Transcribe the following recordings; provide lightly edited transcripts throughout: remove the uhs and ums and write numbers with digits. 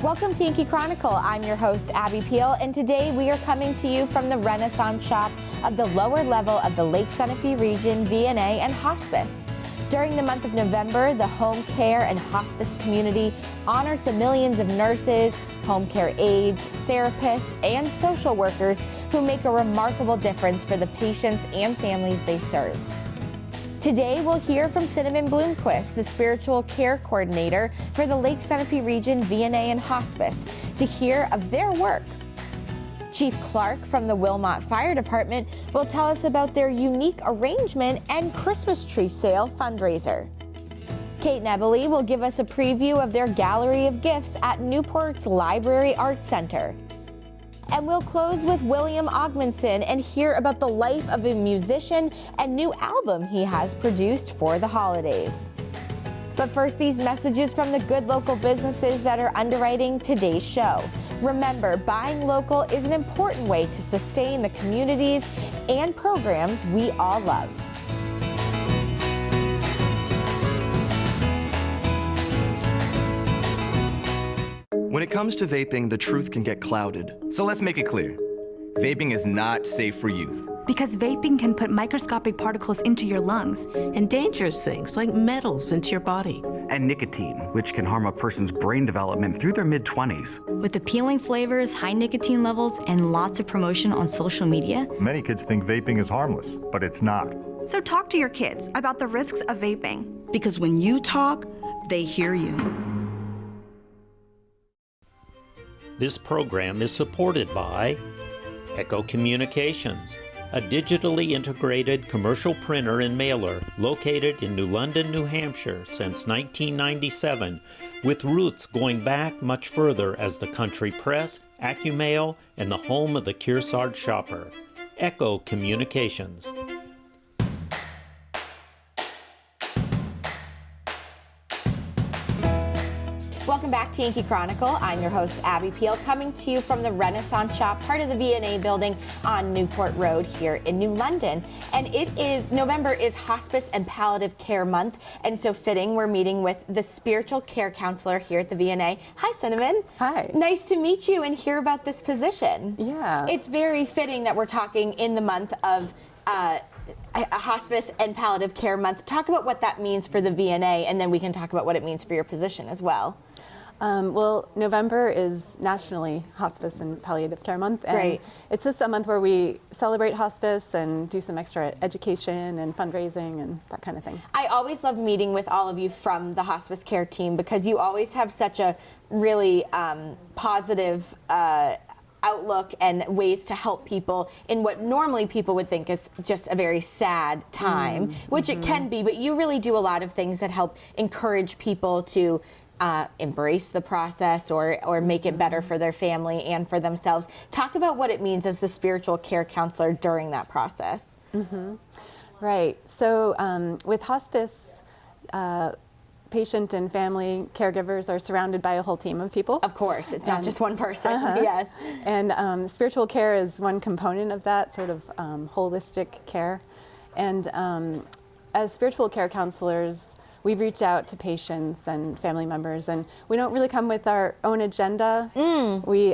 Welcome to Yankee Chronicle. I'm your host, Abby Peel, and today we are coming to you from the Renaissance shop of the lower level of the Lake Sunapee Region VNA and Hospice. During the month of November, the home care and hospice community honors the millions of nurses, home care aides, therapists, and social workers who make a remarkable difference for the patients and families they serve. Today, we'll hear from Cinnamon Blomquest, the spiritual care coordinator for the Lake Sunapee Region VNA and Hospice, to hear of their work. Chief Clarke from the Wilmot Fire Department will tell us about their unique arrangement and Christmas tree sale fundraiser. Kate Nobili will give us a preview of their gallery of gifts at Newport's Library Arts Center. And we'll close with William Ogmundson and hear about the life of a musician and new album he has produced for the holidays. But first, these messages from the good local businesses that are underwriting today's show. Remember, buying local is an important way to sustain the communities and programs we all love. When it comes to vaping, the truth can get clouded. So let's make it clear. Vaping is not safe for youth. Because vaping can put microscopic particles into your lungs. And dangerous things like metals into your body. And nicotine, which can harm a person's brain development through their mid-20s. With appealing flavors, high nicotine levels, and lots of promotion on social media. Many kids think vaping is harmless, but it's not. So talk to your kids about the risks of vaping. Because when you talk, they hear you. This program is supported by Echo Communications, a digitally integrated commercial printer and mailer located in New London, New Hampshire since 1997, with roots going back much further as the country press, AccuMail, and the home of the Kearsarge shopper. Echo Communications. Welcome back to Yankee Chronicle. I'm your host, Abby Peel, coming to you from the Renaissance shop, part of the VNA building on Newport Road here in New London. And November is Hospice and Palliative Care Month, and so fitting we're meeting with the spiritual care counselor here at the VNA. Hi, Cinnamon. Hi. Nice to meet you and hear about this position. Yeah. It's very fitting that we're talking in the month of a Hospice and Palliative Care Month. Talk about what that means for the VNA, and then we can talk about what it means for your position as well. Well, November is nationally Hospice and Palliative Care Month. And Great. It's just a month where we celebrate hospice and do some extra education and fundraising and that kind of thing. I always love meeting with all of you from the hospice care team because you always have such a really positive outlook and ways to help people in what normally people would think is just a very sad time, which it can be, but you really do a lot of things that help encourage people to embrace the process or make it better for their family and for themselves. Talk about what it means as the spiritual care counselor during that process. Right. So with hospice, patient and family caregivers are surrounded by a whole team of people. Of course, it's not just one person. Yes. And spiritual care is one component of that, sort of holistic care. And as spiritual care counselors, we reach out to patients and family members, and we don't really come with our own agenda. We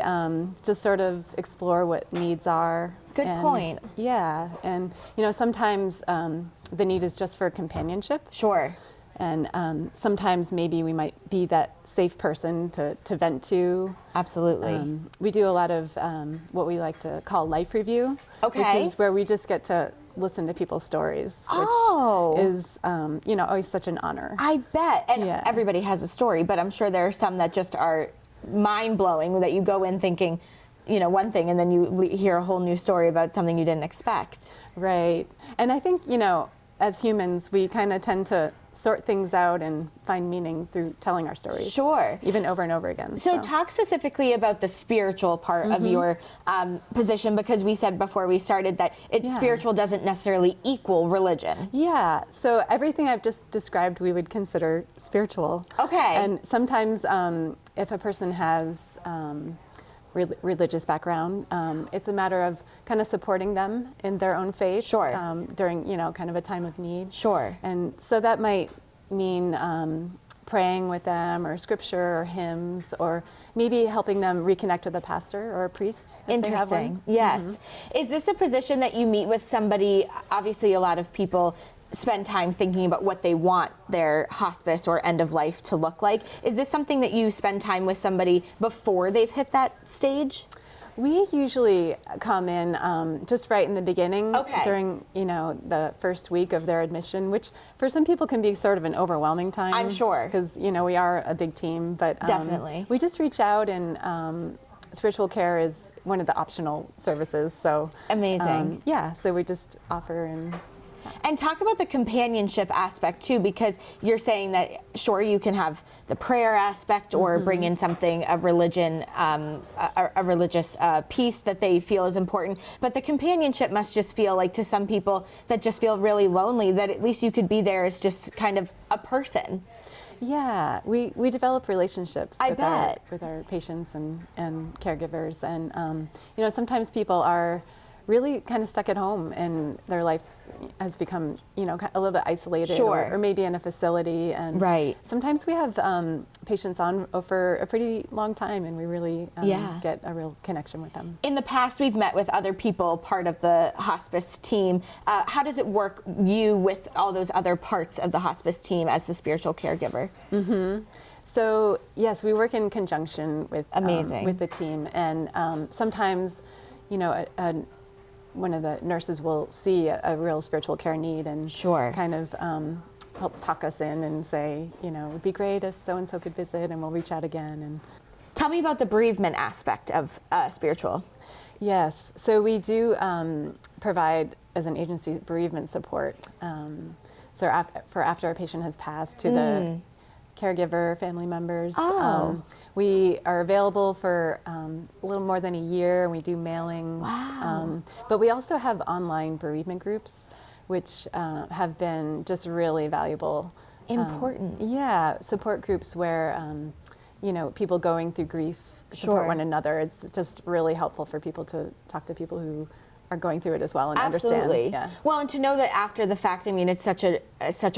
just sort of explore what needs are. Good point. Yeah, and sometimes the need is just for companionship. Sure. And sometimes maybe we might be that safe person to vent to. Absolutely. We do a lot of what we like to call life review, which is where we just get to listen to people's stories, which is always such an honor. I bet. And everybody has a story, but I'm sure there are some that just are mind-blowing, that you go in thinking, one thing, and then you hear a whole new story about something you didn't expect. Right. And I think, as humans, we kind of tend to sort things out and find meaning through telling our stories. Sure. Even over and over again. So talk specifically about the spiritual part of your position, because we said before we started that spiritual doesn't necessarily equal religion. Yeah, so everything I've just described we would consider spiritual. Okay. And sometimes if a person has religious background, it's a matter of kind of supporting them in their own faith. During kind of a time of need. Sure. And so that might mean praying with them, or scripture or hymns, or maybe helping them reconnect with a pastor or a priest if they have one. Interesting. Yes. Is this a position that you meet with somebody? Obviously, a lot of people spend time thinking about what they want their hospice or end of life to look like. Is this something that you spend time with somebody before they've hit that stage? We usually come in just right in the beginning, during the first week of their admission, which for some people can be sort of an overwhelming time. I'm sure, because we are a big team, but definitely we just reach out, and spiritual care is one of the optional services. So amazing. So we just offer And talk about the companionship aspect too, because you're saying that sure you can have the prayer aspect or bring in something of religion, a religious piece that they feel is important, but the companionship must just feel like, to some people that just feel really lonely, that at least you could be there as just kind of a person. Yeah, we develop relationships with our patients and caregivers, and sometimes people are really kind of stuck at home, and their life has become, a little bit isolated, or maybe in a facility. And sometimes we have patients on for a pretty long time, and we really get a real connection with them. In the past, we've met with other people, part of the hospice team. How does it work, you with all those other parts of the hospice team as the spiritual caregiver? So yes, we work in conjunction with with the team, and sometimes, one of the nurses will see a real spiritual care need and kind of help talk us in and say, it would be great if so-and-so could visit, and we'll reach out again. And tell me about the bereavement aspect of spiritual. Yes, so we do provide, as an agency, bereavement support. So for after a patient has passed, to the caregiver, family members. We are available for a little more than a year. We do mailings, but we also have online bereavement groups, which have been just really valuable. Important. Support groups where people going through grief support one another. It's just really helpful for people to talk to people who are going through it as well and understand. Well, and to know that after the fact, I mean, it's such a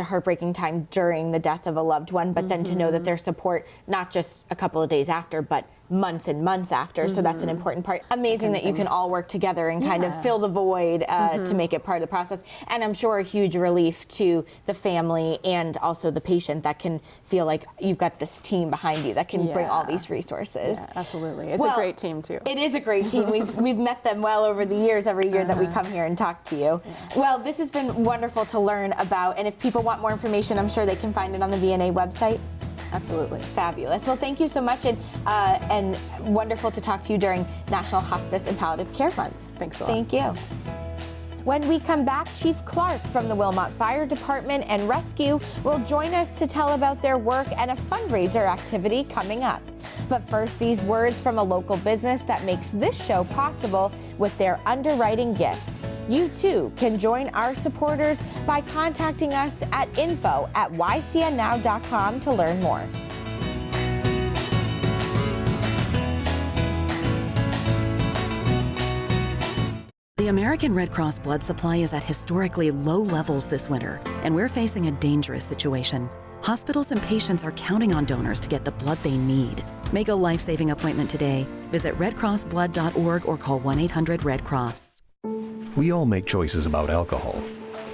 heartbreaking time during the death of a loved one, but then to know that there's support not just a couple of days after, but months and months after. So that's an important part. Amazing that you can all work together and kind of fill the void to make it part of the process. And I'm sure a huge relief to the family and also the patient that can feel like you've got this team behind you that can bring all these resources. Yeah, absolutely. It's a great team too. It is a great team. We've met them well over the years, every year that we come here and talk to you. Well, this has been wonderful to learn about, and if people want more information, I'm sure they can find it on the VNA website. Absolutely. Fabulous. Well, thank you so much, and wonderful to talk to you during National Hospice and Palliative Care Month. Thanks a lot. Thank you. When we come back, Chief Clarke from the Wilmot Fire Department and Rescue will join us to tell about their work and a fundraiser activity coming up. But first, these words from a local business that makes this show possible with their underwriting gifts. You too can join our supporters by contacting us at info@ycnnow.com to learn more. The American Red Cross blood supply is at historically low levels this winter, and we're facing a dangerous situation. Hospitals and patients are counting on donors to get the blood they need. Make a life-saving appointment today. Visit redcrossblood.org or call 1-800-RED-CROSS. We all make choices about alcohol.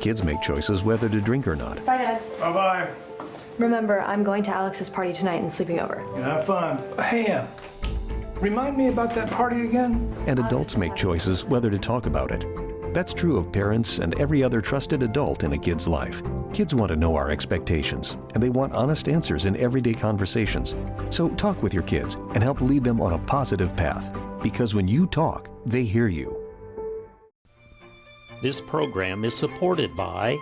Kids make choices whether to drink or not. Bye, Dad. Bye-bye. Remember, I'm going to Alex's party tonight and sleeping over. Have fun. Hey, remind me about that party again? And adults make choices whether to talk about it. That's true of parents and every other trusted adult in a kid's life. Kids want to know our expectations, and they want honest answers in everyday conversations. So talk with your kids and help lead them on a positive path, because when you talk, they hear you. This program is supported by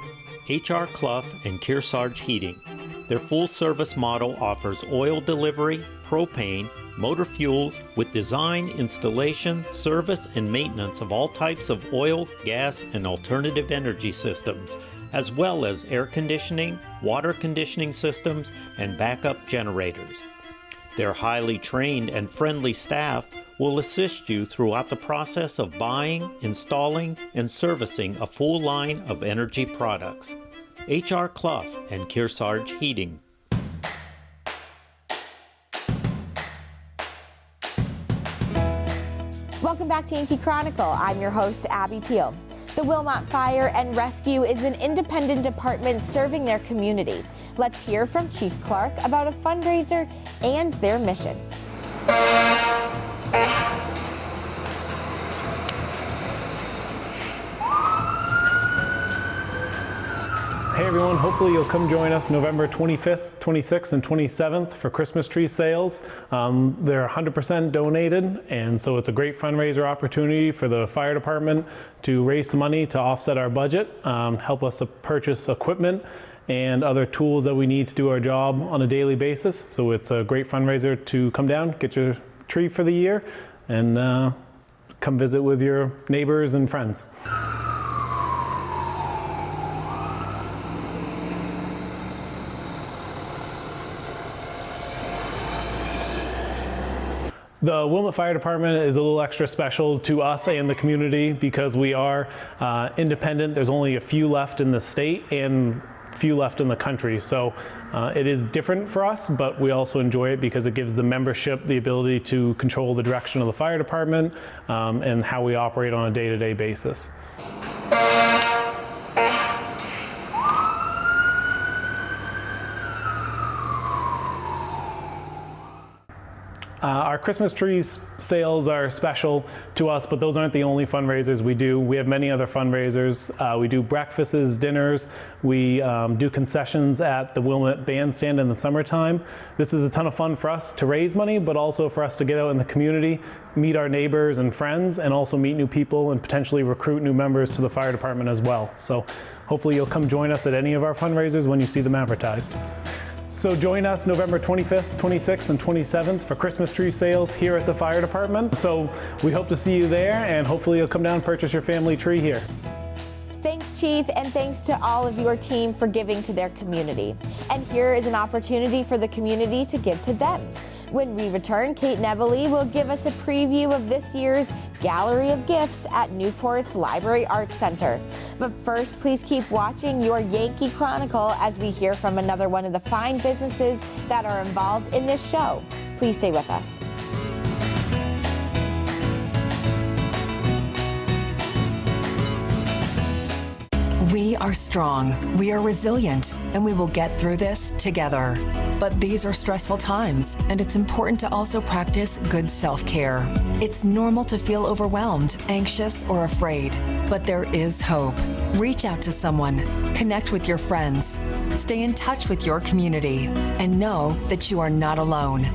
H.R. Clough and Kearsarge Heating. Their full-service model offers oil delivery, propane, motor fuels with design, installation, service, and maintenance of all types of oil, gas, and alternative energy systems, as well as air conditioning, water conditioning systems, and backup generators. Their highly trained and friendly staff will assist you throughout the process of buying, installing, and servicing a full line of energy products. H.R. Clough and Kearsarge Heating. Welcome back to Yankee Chronicle. I'm your host, Abby Peel. The Wilmot Fire and Rescue is an independent department serving their community. Let's hear from Chief Clarke about a fundraiser and their mission. Hey everyone, hopefully you'll come join us November 25th, 26th, and 27th for Christmas tree sales. They're 100% donated, and so it's a great fundraiser opportunity for the fire department to raise some money to offset our budget, help us to purchase equipment and other tools that we need to do our job on a daily basis. So it's a great fundraiser to come down, get your tree for the year, and come visit with your neighbors and friends. The Wilmot Fire Department is a little extra special to us and the community because we are independent. There's only a few left in the state and few left in the country. So it is different for us, but we also enjoy it because it gives the membership the ability to control the direction of the fire department and how we operate on a day-to-day basis. Our Christmas tree sales are special to us, but those aren't the only fundraisers we do. We have many other fundraisers. We do breakfasts, dinners. We do concessions at the Wilmot Bandstand in the summertime. This is a ton of fun for us to raise money, but also for us to get out in the community, meet our neighbors and friends, and also meet new people and potentially recruit new members to the fire department as well. So hopefully you'll come join us at any of our fundraisers when you see them advertised. So join us November 25th, 26th, and 27th for Christmas tree sales here at the fire department. So we hope to see you there, and hopefully you'll come down and purchase your family tree here. Thanks, Chief, and thanks to all of your team for giving to their community. And here is an opportunity for the community to give to them. When we return, Kate Nobili will give us a preview of this year's Gallery of Gifts at Newport's Library Arts Center. But first, please keep watching your Yankee Chronicle as we hear from another one of the fine businesses that are involved in this show. Please stay with us. We are strong, we are resilient, and we will get through this together. But these are stressful times, and it's important to also practice good self-care. It's normal to feel overwhelmed, anxious, or afraid, but there is hope. Reach out to someone, connect with your friends, stay in touch with your community, and know that you are not alone.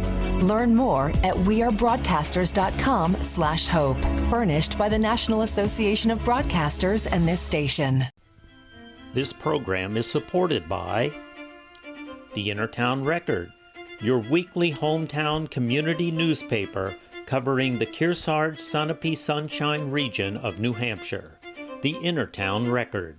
Learn more at wearebroadcasters.com/hope, furnished by the National Association of Broadcasters and this station. This program is supported by the Innertown Record, your weekly hometown community newspaper covering the Kearsarge Sunapee Sunshine region of New Hampshire. The Innertown Record.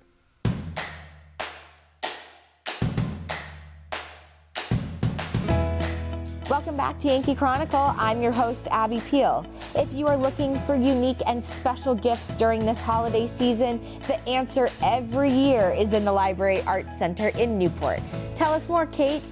Welcome back to Yankee Chronicle. I'm your host, Abby Peel. If you are looking for unique and special gifts during this holiday season, the answer every year is in the Library Arts Center in Newport. Tell us more, Kate.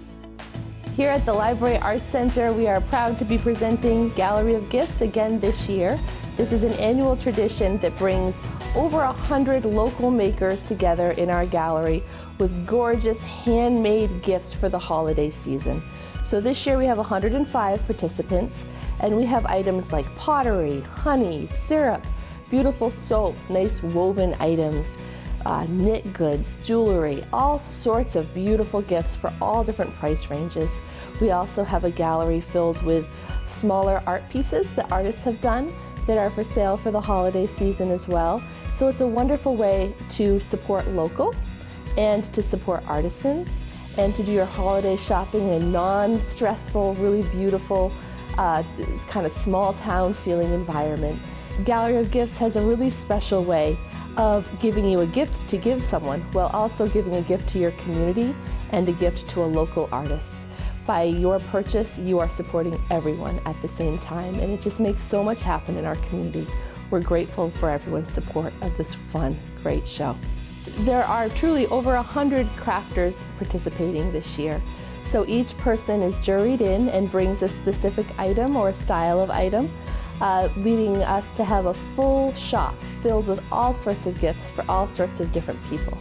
Here at the Library Arts Center, we are proud to be presenting Gallery of Gifts again this year. This is an annual tradition that brings over 100 local makers together in our gallery with gorgeous handmade gifts for the holiday season. So this year we have 105 participants, and we have items like pottery, honey, syrup, beautiful soap, nice woven items, knit goods, jewelry, all sorts of beautiful gifts for all different price ranges. We also have a gallery filled with smaller art pieces that artists have done that are for sale for the holiday season as well. So it's a wonderful way to support local and to support artisans and to do your holiday shopping in a non-stressful, really beautiful, kind of small town feeling environment. Gallery of Gifts has a really special way of giving you a gift to give someone while also giving a gift to your community and a gift to a local artist. By your purchase, you are supporting everyone at the same time, and it just makes so much happen in our community. We're grateful for everyone's support of this fun, great show. There are truly over 100 crafters participating this year. So each person is juried in and brings a specific item or a style of item. leading us to have a full shop filled with all sorts of gifts for all sorts of different people.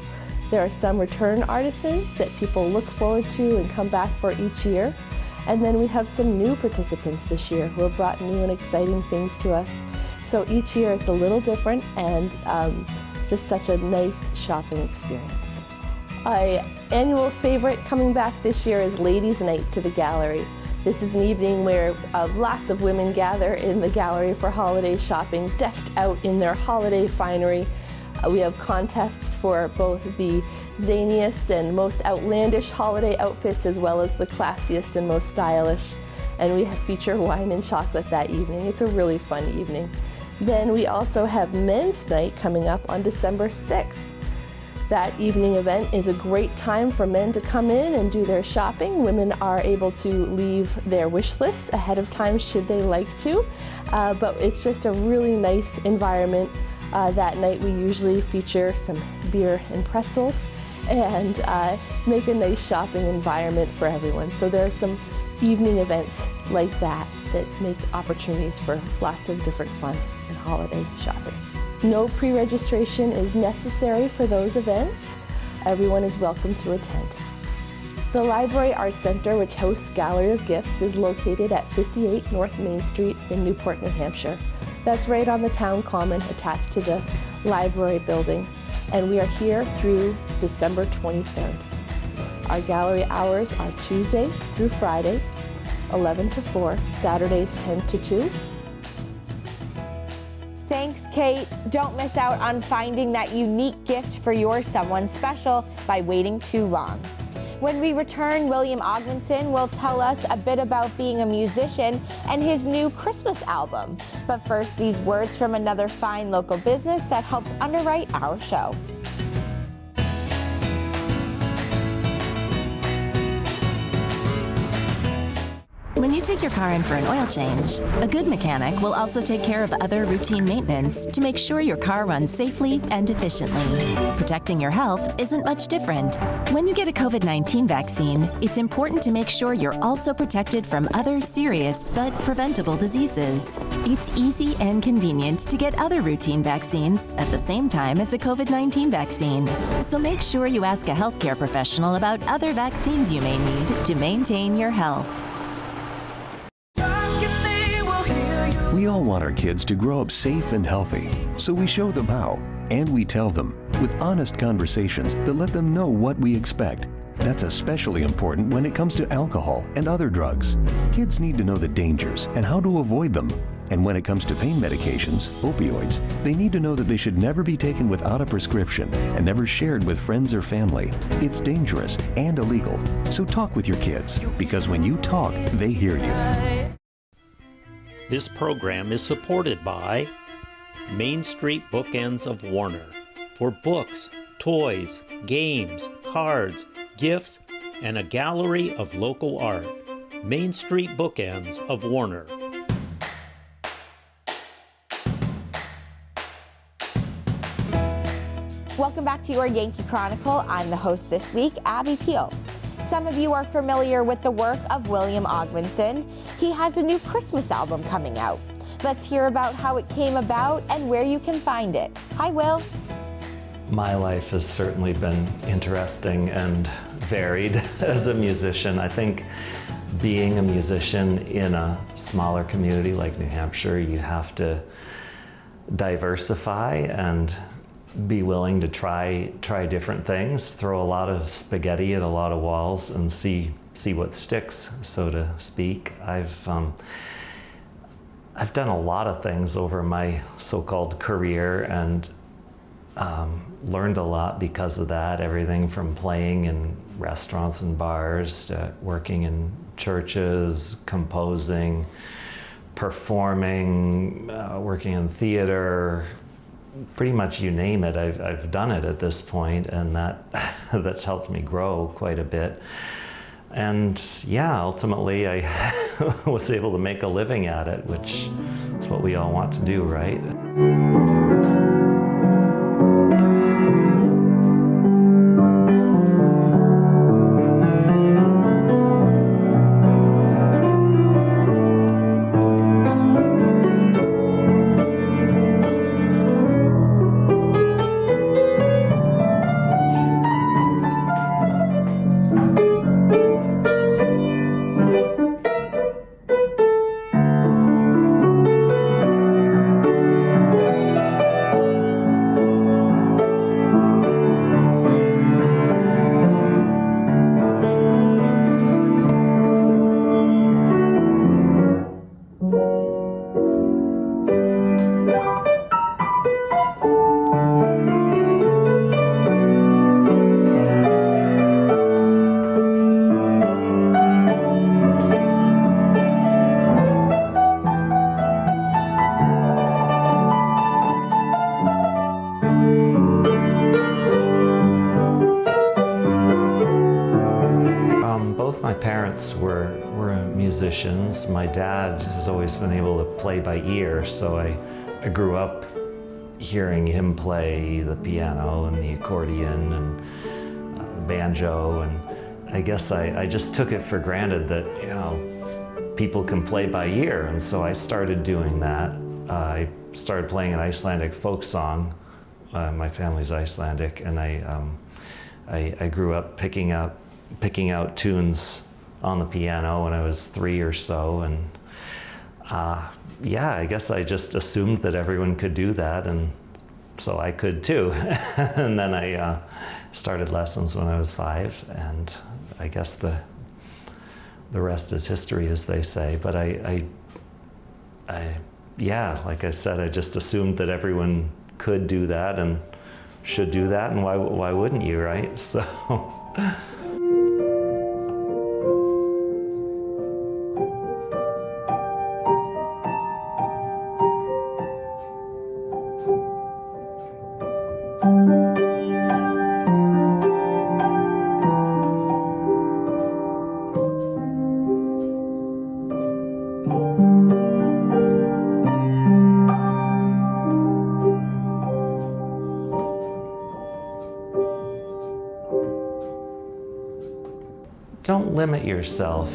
There are some return artisans that people look forward to and come back for each year. And then we have some new participants this year who have brought new and exciting things to us. So each year it's a little different and just such a nice shopping experience. My annual favorite coming back this year is Ladies' Night to the Gallery. This is an evening where lots of women gather in the gallery for holiday shopping, decked out in their holiday finery. We have contests for both the zaniest and most outlandish holiday outfits as well as the classiest and most stylish. And we feature wine and chocolate that evening. It's a really fun evening. Then we also have Men's Night coming up on December 6th. That evening event is a great time for men to come in and do their shopping. Women are able to leave their wish lists ahead of time should they like to, but it's just a really nice environment. That night we usually feature some beer and pretzels and make a nice shopping environment for everyone. So there are some evening events like that that make opportunities for lots of different fun and holiday shopping. No pre-registration is necessary for those events. Everyone is welcome to attend. The Library Arts Center, which hosts Gallery of Gifts, is located at 58 North Main Street in Newport, New Hampshire. That's right on the town common attached to the library building, and we are here through December 23rd. Our gallery hours are Tuesday through Friday, 11 to 4, Saturdays 10 to 2. Thanks, Kate. Don't miss out on finding that unique gift for your someone special by waiting too long. When we return, William Ogmundson will tell us a bit about being a musician and his new Christmas album. But first, these words from another fine local business that helps underwrite our show. When you take your car in for an oil change, a good mechanic will also take care of other routine maintenance to make sure your car runs safely and efficiently. Protecting your health isn't much different. When you get a COVID-19 vaccine, it's important to make sure you're also protected from other serious but preventable diseases. It's easy and convenient to get other routine vaccines at the same time as a COVID-19 vaccine. So make sure you ask a healthcare professional about other vaccines you may need to maintain your health. We all want our kids to grow up safe and healthy, so we show them how, and we tell them with honest conversations that let them know what we expect. That's especially important when it comes to alcohol and other drugs. Kids need to know the dangers and how to avoid them. And when it comes to pain medications, opioids, they need to know that they should never be taken without a prescription and never shared with friends or family. It's dangerous and illegal. So talk with your kids, because when you talk, they hear you. This program is supported by Main Street Bookends of Warner for books, toys, games, cards, gifts, and a gallery of local art. Main Street Bookends of Warner. Welcome back to your Yankee Chronicle. I'm the host this week, Abby Peel. Some of you are familiar with the work of William Ogmundson. He has a new Christmas album coming out. Let's hear about how it came about and where you can find it. Hi, Will. My life has certainly been interesting and varied as a musician. I think being a musician in a smaller community like New Hampshire, you have to diversify and be willing to try different things, throw a lot of spaghetti at a lot of walls and see what sticks, so to speak. I've done a lot of things over my so-called career and learned a lot because of that. Everything from playing in restaurants and bars to working in churches, composing, performing, working in theater. Pretty much you name it, I've done it at this point, and that's helped me grow quite a bit. And yeah, ultimately I was able to make a living at it, which is what we all want to do, right? musicians. My dad has always been able to play by ear, so I grew up hearing him play the piano and the accordion and banjo, and I guess I just took it for granted that, you know, people can play by ear, and so I started doing that. I started playing an Icelandic folk song. My family's Icelandic, and I grew up picking out tunes on the piano when I was 3 or so, and yeah, I guess I just assumed that everyone could do that, and so I could too. And then I started lessons when I was 5, and I guess the rest is history, as they say. But yeah, like I said, I just assumed that everyone could do that and should do that, and why wouldn't you, right? So. Don't limit yourself.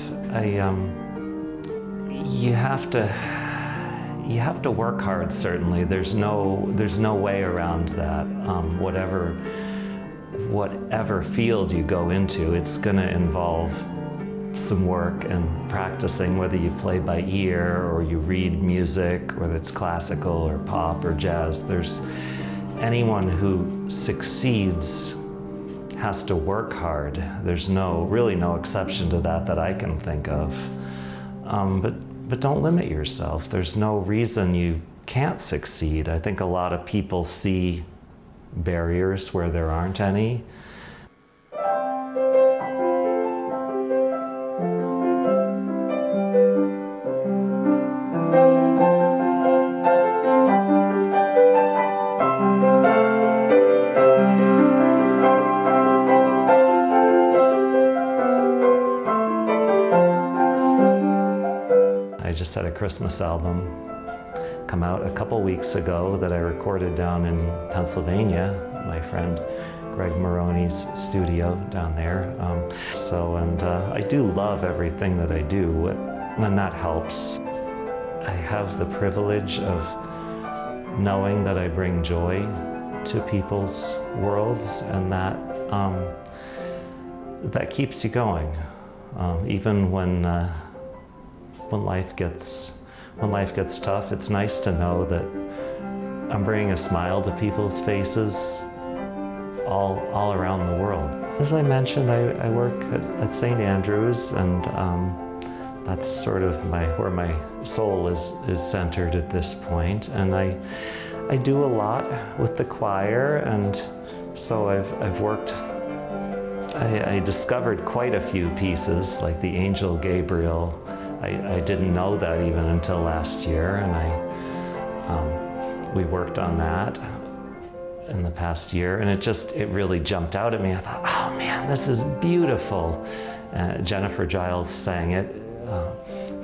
You have to work hard, certainly. There's no way around that. Whatever field you go into, it's going to involve some work and practicing, whether you play by ear or you read music, whether it's classical or pop or jazz. Anyone who succeeds has to work hard. There's really no exception to that I can think of. But don't limit yourself. There's no reason you can't succeed. I think a lot of people see barriers where there aren't any. I just had a Christmas album come out a couple weeks ago that I recorded down in Pennsylvania, my friend Greg Maroney's studio down there. I do love everything that I do, and that helps. I have the privilege of knowing that I bring joy to people's worlds, and that keeps you going, even when life gets tough. It's nice to know that I'm bringing a smile to people's faces all around the world. As I mentioned, I work at St. Andrews, and that's sort of where my soul is centered at this point. And I do a lot with the choir, and so I've worked. I discovered quite a few pieces, like the Angel Gabriel. I didn't know that even until last year, and we worked on that in the past year, and it really jumped out at me. I thought, oh man, this is beautiful. Jennifer Giles sang it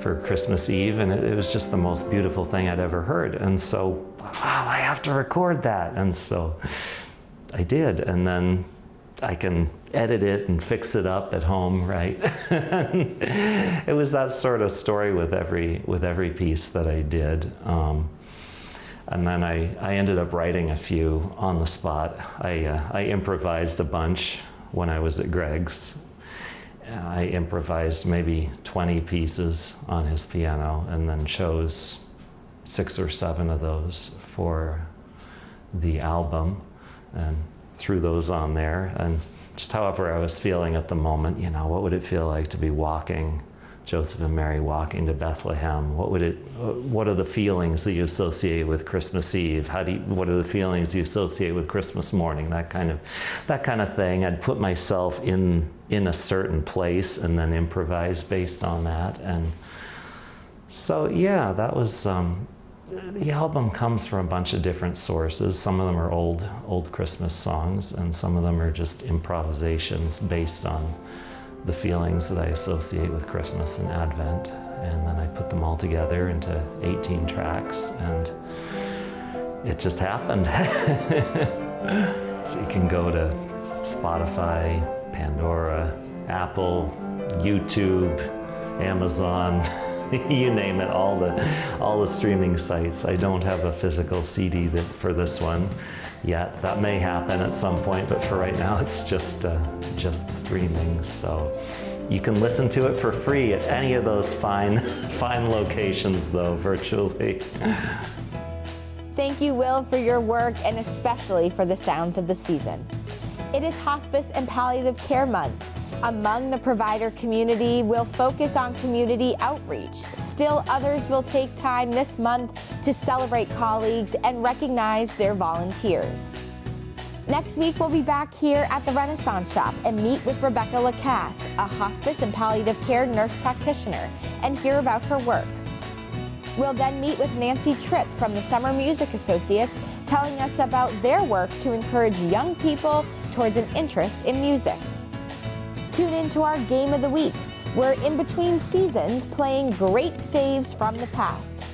for Christmas Eve, and it was just the most beautiful thing I'd ever heard. And so, wow, I have to record that. And so I did, and then I can edit it and fix it up at home, right? It was that sort of story with every piece that I did. And then I ended up writing a few on the spot. I improvised a bunch when I was at Greg's. I improvised maybe 20 pieces on his piano, and then chose 6 or 7 of those for the album, and threw those on there. And just however I was feeling at the moment, what would it feel like to be walking, Joseph and Mary walking to Bethlehem? What are the feelings that you associate with Christmas Eve? What are the feelings you associate with Christmas morning? That kind of thing. I'd put myself in a certain place and then improvise based on that. And so yeah, that was the album comes from a bunch of different sources. Some of them are old Christmas songs, and some of them are just improvisations based on the feelings that I associate with Christmas and Advent. together into 18 tracks, and it just happened. So you can go to Spotify, Pandora, Apple, YouTube, Amazon, you name it, all the streaming sites. I don't have a physical CD for this one yet. That may happen at some point, but for right now it's just streaming. So you can listen to it for free at any of those fine locations, though, virtually. Thank you, Will, for your work and especially for the sounds of the season. It is Hospice and Palliative Care Month. Among the provider community, we'll focus on community outreach. Still, others will take time this month to celebrate colleagues and recognize their volunteers. Next week, we'll be back here at the Renaissance Shop and meet with Rebecca Lacasse, a hospice and palliative care nurse practitioner, and hear about her work. We'll then meet with Nancy Tripp from the Summer Music Associates, telling us about their work to encourage young people towards an interest in music. Tune into our Game of the Week. We're in between seasons playing great saves from the past.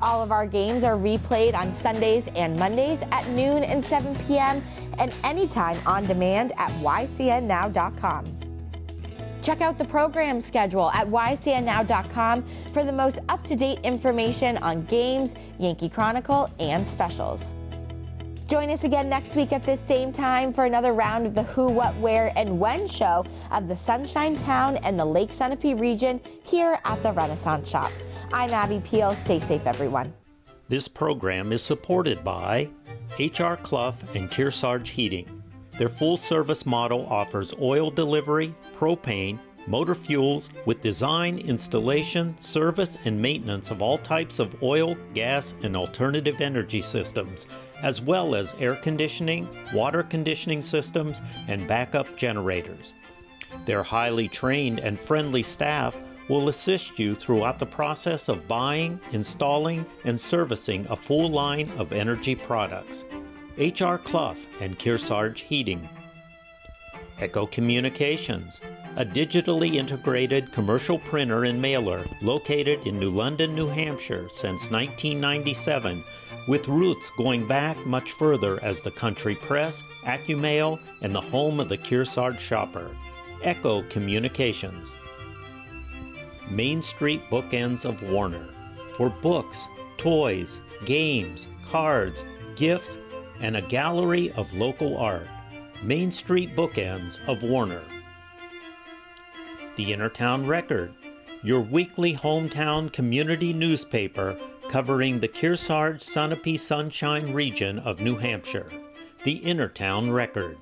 All of our games are replayed on Sundays and Mondays at noon and 7 p.m. and anytime on demand at ycnnow.com. Check out the program schedule at ycnnow.com for the most up-to-date information on games, Yankee Chronicle, and specials. Join us again next week at this same time for another round of the Who, What, Where, and When show of the Sunshine Town and the Lake Sunapee region here at the Renaissance Shop. I'm Abby Peel. Stay safe, everyone. This program is supported by H.R. Clough and Kearsarge Heating. Their full-service model offers oil delivery, propane, motor fuels with design, installation, service, and maintenance of all types of oil, gas, and alternative energy systems, as well as air conditioning, water conditioning systems, and backup generators. Their highly trained and friendly staff will assist you throughout the process of buying, installing, and servicing a full line of energy products. H.R. Clough and Kearsarge Heating. Echo Communications, a digitally integrated commercial printer and mailer located in New London, New Hampshire since 1997, with roots going back much further as the country press, AccuMail, and the home of the Kearsarge shopper. Echo Communications. Main Street Bookends of Warner, for books, toys, games, cards, gifts, and a gallery of local art. Main Street Bookends of Warner. The Innertown Record, your weekly hometown community newspaper covering the Kearsarge Sunapee Sunshine region of New Hampshire. The Innertown Record.